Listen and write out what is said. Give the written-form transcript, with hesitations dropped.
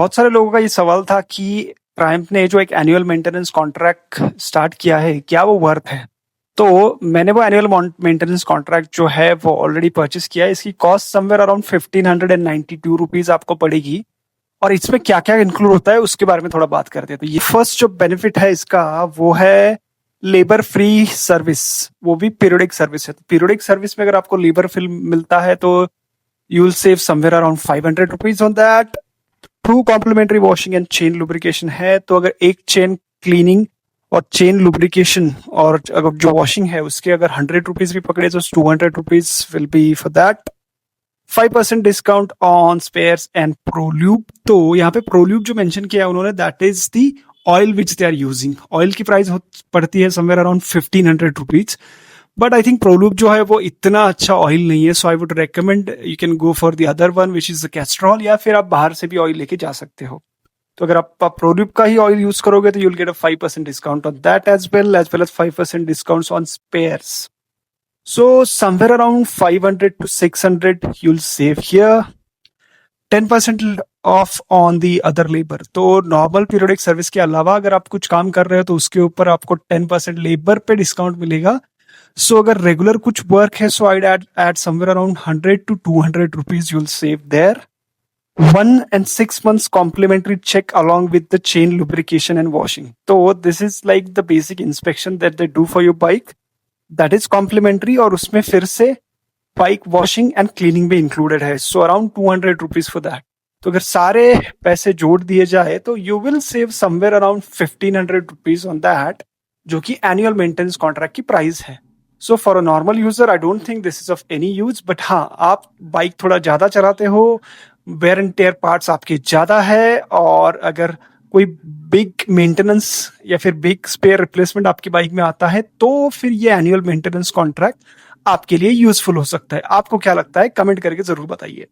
बहुत सारे लोगों का ये सवाल था कि ट्रायम्फ ने जो एक एनुअल मेंटेनेंस कॉन्ट्रैक्ट स्टार्ट किया है, क्या वो वर्थ है? तो मैंने वो एनुअल मेंटेनेंस कॉन्ट्रैक्ट जो है वो ऑलरेडी परचेस किया है। इसकी कॉस्ट समवेयर अराउंड 1592 रुपीज आपको पड़ेगी। और इसमें क्या क्या इंक्लूड होता है उसके बारे में थोड़ा बात करते हैं। तो ये फर्स्ट जो बेनिफिट है इसका वो है लेबर फ्री सर्विस, वो भी पीरियोडिक सर्विस है। तो पीरियोडिक सर्विस में अगर आपको लेबर फ्री मिलता है तो you will save somewhere around 500 rupees on that. Through complimentary washing and chain lubrication है, तो अगर एक चेन क्लीनिंग और चेन लुब्रिकेशन और अगर जो वॉशिंग है उसके अगर 100 रुपीज भी पकड़े तो 200 rupees will be for that. 5% discount on spares and prolube. तो यहाँ पे प्रोल्यूब जो मेंशन किया है उन्होंने, that is the oil which they are using. Oil की प्राइस पड़ती है somewhere around 1500 rupees, but I think prolube जो है वो इतना अच्छा ऑयल नहीं है, so I would recommend you can go for the other one which is the Castrol, या फिर आप बाहर से भी ऑयल लेके जा सकते हो। तो अगर आप प्रोलूब का ही ऑयल यूज करोगे तो you'll get a 5% discount on that as well as 5% discount on spares. So somewhere around 500 to 600 you'll save here। 10% off on the other labour. तो नॉर्मल पीरियोडिक सर्विस के अलावा अगर आप कुछ काम कर रहे हो तो उसके ऊपर आपको 10% लेबर पे डिस्काउंट मिलेगा। सो अगर रेगुलर कुछ वर्क है सो I'd add somewhere around 100 to 200 rupees you'll save there। 1 and 6 months complimentary check along with the chain lubrication and washing। तो this is like the basic inspection that they do for your bike, that is complimentary, और उसमें फिर से bike washing and cleaning भी included है। So around 200 rupees for that. तो अगर सारे पैसे जोड़ दिए जाए तो you will save somewhere around 1500 rupees on that, जो कि एनुअल मेंटेनेंस कॉन्ट्रैक्ट की प्राइस है। So for a normal user I don't think this is of any use, but हाँ, आप बाइक थोड़ा ज्यादा चलाते हो, वेयर एंड टेयर पार्ट्स आपके ज्यादा है, और अगर कोई बिग मेंटेनेंस या फिर बिग स्पेयर रिप्लेसमेंट आपकी बाइक में आता है तो फिर ये एनुअल मेंटेनेंस कॉन्ट्रैक्ट आपके लिए यूजफुल हो सकता है। आपको क्या लगता है, कमेंट करके जरूर बताइए।